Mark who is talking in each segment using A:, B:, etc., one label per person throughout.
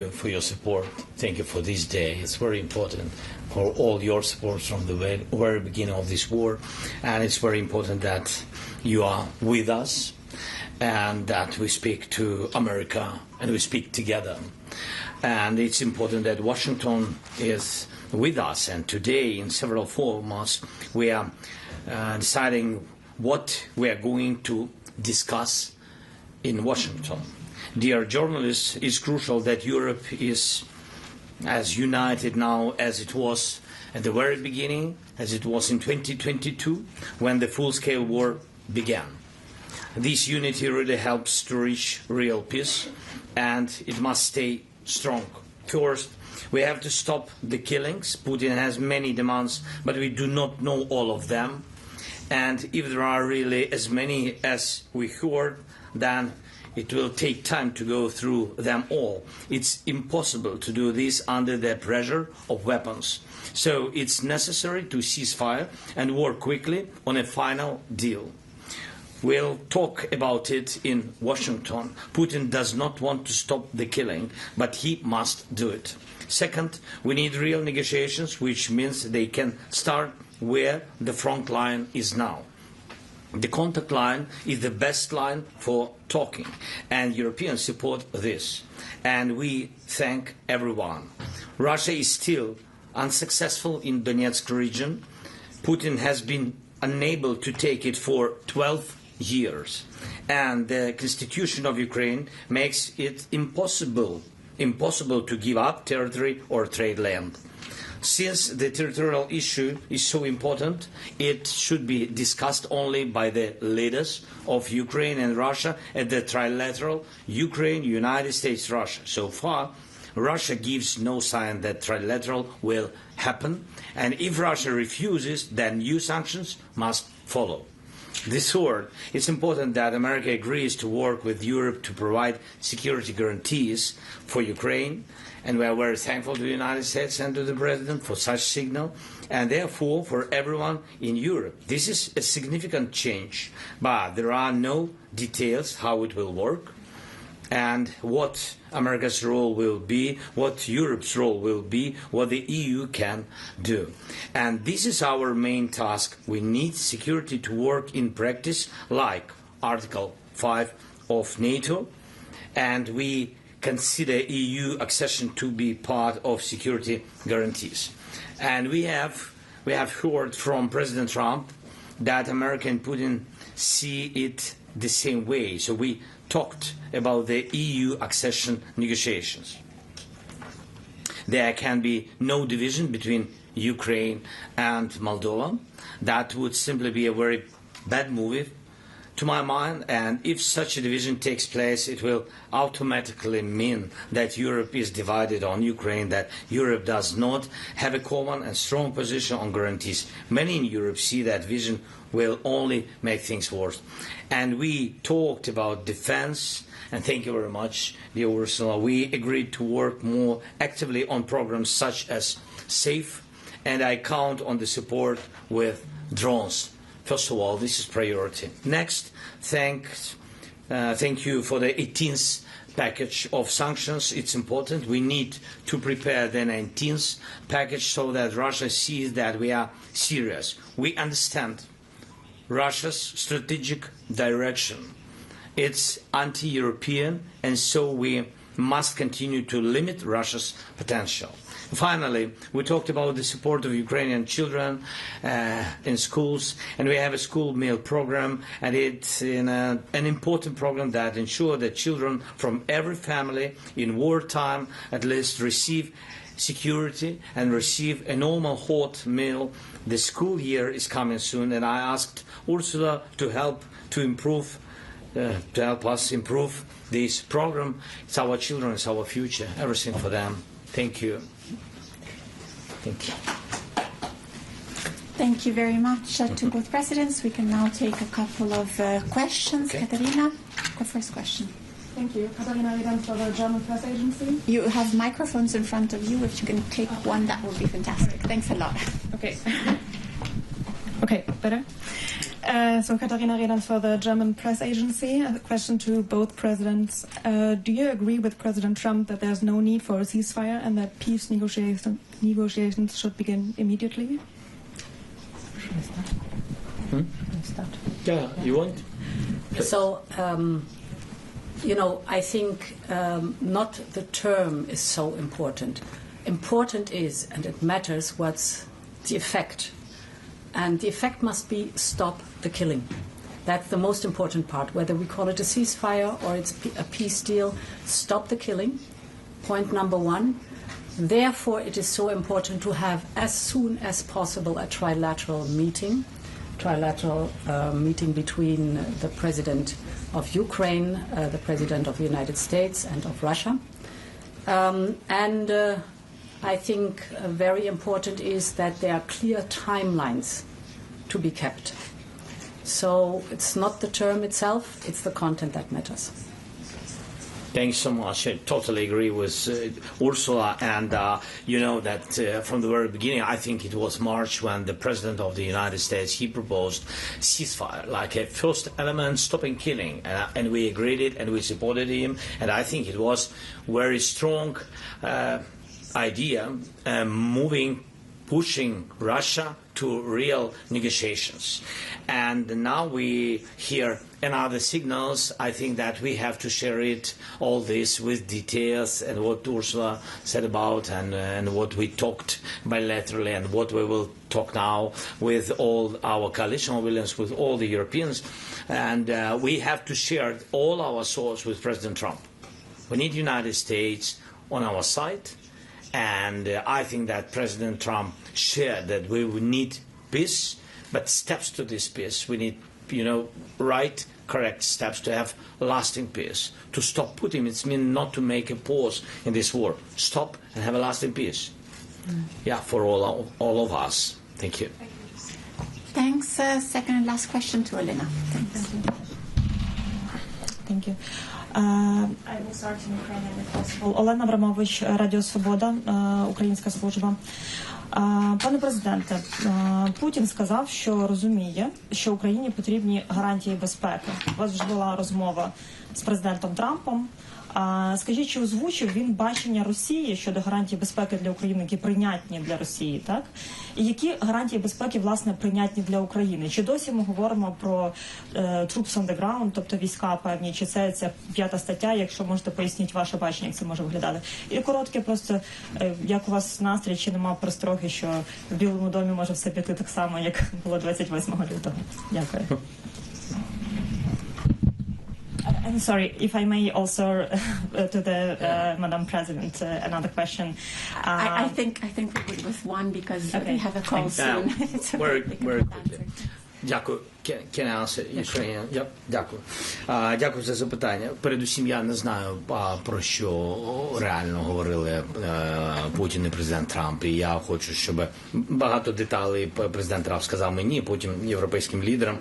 A: for your support. Thank you for this day. It's very important for all your support from the very beginning of this war, and it's very important that you are with us and that we speak to America and we speak together. And it's important that Washington is with us, and today in several formats we are deciding what we are going to discuss in Washington. Dear journalists, it's crucial that Europe is as united now as it was at the very beginning, as it was in 2022, when the full-scale war began. This unity really helps to reach real peace, and it must stay strong. First, we have to stop the killings. Putin has many demands, but we do not know all of them. And if there are really as many as we heard, then it will take time to go through them all. It's impossible to do this under the pressure of weapons. So it's necessary to cease fire and work quickly on a final deal. We'll talk about it in Washington. Putin does not want to stop the killing, but he must do it. Second, we need real negotiations, which means they can start where the front line is now. The contact line is the best line for talking, and Europeans support this. And we thank everyone. Russia is still unsuccessful in Donetsk region. Putin has been unable to take it for 12 years. And the constitution of Ukraine makes it impossible to give up territory or trade land. Since the territorial issue is so important, it should be discussed only by the leaders of Ukraine and Russia at the trilateral Ukraine, United States, Russia. So far, Russia gives no sign that trilateral will happen, and if Russia refuses, then new sanctions must follow. Third, it's important that America agrees to work with Europe to provide security guarantees for Ukraine, and we are very thankful to the United States and to the President for such signal, and therefore for everyone in Europe. This is a significant change, but there are no details how it will work and what America's role will be, what Europe's role will be, what the EU can do. And this is our main task. We need security to work in practice, like Article 5 of NATO, and we consider EU accession to be part of security guarantees. And we have heard from President Trump that America and Putin see it the same way. So we talked about the EU accession negotiations. There can be no division between Ukraine and Moldova. That would simply be a very bad move to my mind, and if such a division takes place, it will automatically mean that Europe is divided on Ukraine, that Europe does not have a common and strong position on guarantees. Many in Europe see that vision will only make things worse. And we talked about defense, and thank you very much, dear Ursula. We agreed to work more actively on programs such as SAFE, and I count on the support with drones. First of all, this is priority. Next, thank you for the 18th package of sanctions. It's important. We need to prepare the 19th package so that Russia sees that we are serious. We understand Russia's strategic direction. It's anti-European, and so we must continue to limit Russia's potential. Finally, we talked about the support of Ukrainian children in schools, and we have a school meal program, and it's an important program that ensures that children from every family in wartime at least receive security and receive a normal hot meal. The school year is coming soon, and I asked Ursula to help us improve this program. It's our children, it's our future, everything for them. Thank you. Thank you.
B: Thank you very much to both presidents. We can now take a couple of questions. Okay. Katarina, the first question.
C: Thank you. Katarina Reden for the German Press Agency.
B: You have microphones in front of you. If you can take one, that would be fantastic. Thanks a lot.
C: Okay. Okay, better? So Katharina Redans for the German press agency. A question to both presidents. Do you agree with President Trump that there's no need for a ceasefire and that peace negotiations should begin immediately?
A: Yeah, you want?
D: So, I think not the term is so important. Important is, and it matters, what's the effect. And the effect must be stop the killing. That's the most important part. Whether we call it a ceasefire or it's a peace deal, stop the killing. Point number one. Therefore, it is so important to have as soon as possible a trilateral meeting between the President of Ukraine, the President of the United States and of Russia. I think very important is that there are clear timelines to be kept. So it's not the term itself, it's the content that matters.
A: Thanks so much. I totally agree with Ursula. And you know that from the very beginning, I think it was March when the President of the United States, he proposed ceasefire, like a first element, stopping killing. And we agreed it and we supported him. And I think it was very strong idea, pushing Russia to real negotiations. And now we hear another signals. I think that we have to share it, all this, with details and what Ursula said about and what we talked bilaterally and what we will talk now with all our coalition civilians, with all the Europeans. And we have to share all our thoughts with President Trump. We need the United States on our side. And I think that President Trump shared that we would need peace, but steps to this peace. We need, right, correct steps to have lasting peace. To stop Putin, it means not to make a pause in this war. Stop and have a lasting peace. Yeah, for all of us. Thank you.
B: Thanks. Second and last question to Elena. Thanks.
C: Thank you. I will start in Ukrainian if possible. Олена Абрамович, Радіо Свобода, українська служба. Пане президенте, Путін сказав, що розуміє, що Україні потрібні гарантії безпеки. У вас вже була розмова з президентом Трампом. Скажіть, чи озвучив він бачення Росії щодо гарантій безпеки для України, які прийнятні для Росії, так? І які гарантії безпеки, власне, прийнятні для України? Чи досі ми говоримо про troops on the ground, тобто війська певні, чи це 5 стаття, якщо можете пояснити ваше бачення, як це може виглядати? І коротке просто, як у вас настрій, чи нема перестроги, що в Білому домі може все піти так само, як було 28 лютого? Дякую. I'm sorry, if I may also to the Madam President, another question.
B: I think we put with one because we have a call soon.
A: Very quickly. Дякую. Can I answer Ukrainian? Yep. Дякую. Дякую за запитання. Передусім, я не знаю, про що реально говорили Путін і президент Трамп. І я хочу, щоб багато деталей президент Трамп сказав мені, потім європейським лідерам.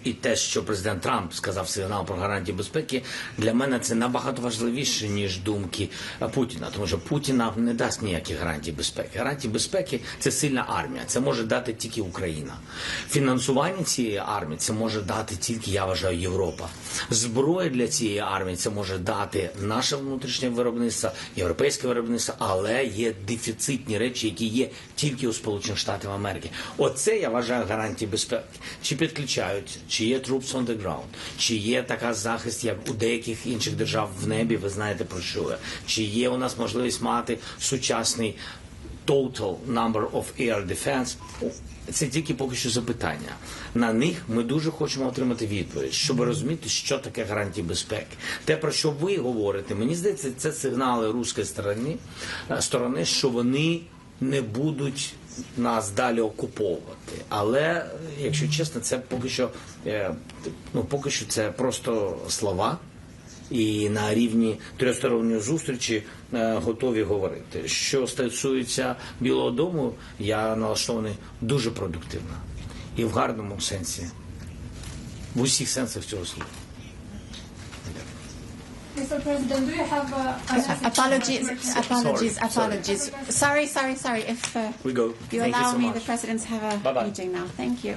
A: І те, що президент Трамп сказав сигнал про гарантії безпеки, для мене це набагато важливіше, ніж думки Путіна. Тому що Путін нам не дасть ніяких гарантій безпеки. Гарантії безпеки – це сильна армія. Це може дати тільки Україна. Фінансування цієї армії – це може дати тільки, я вважаю, Європа. Зброя для цієї армії – це може дати наше внутрішнє виробництво, європейське виробництво, але є дефіцитні речі, які є тільки у Сполучених Штатів Америки. Оце, я вважаю, гарантії безпеки. Чи підключають, чи є troops on the ground, чи є така захист, як у деяких інших держав в небі, ви знаєте про що я. Чи є у нас можливість мати сучасний total number of air defense. Це тільки поки що запитання. На них ми дуже хочемо отримати відповідь, щоб розуміти, що таке гарантії безпеки. Те, про що ви говорите, мені здається, це сигнали руської сторони, що вони не будуть нас далі окуповувати. Але, якщо чесно, це поки що це просто слова. І на рівні тристоронньої зустрічі готові говорити. Що стосується Білого дому, я налаштований дуже продуктивно. І в гарному сенсі. В усіх сенсах цього слова.
C: Mr. President, do you have
B: Apologies. Sorry. If
A: We go.
B: you
A: Thank
B: allow
A: you so
B: me,
A: much.
B: the presidents have a
A: Bye-bye.
B: meeting now. Thank you.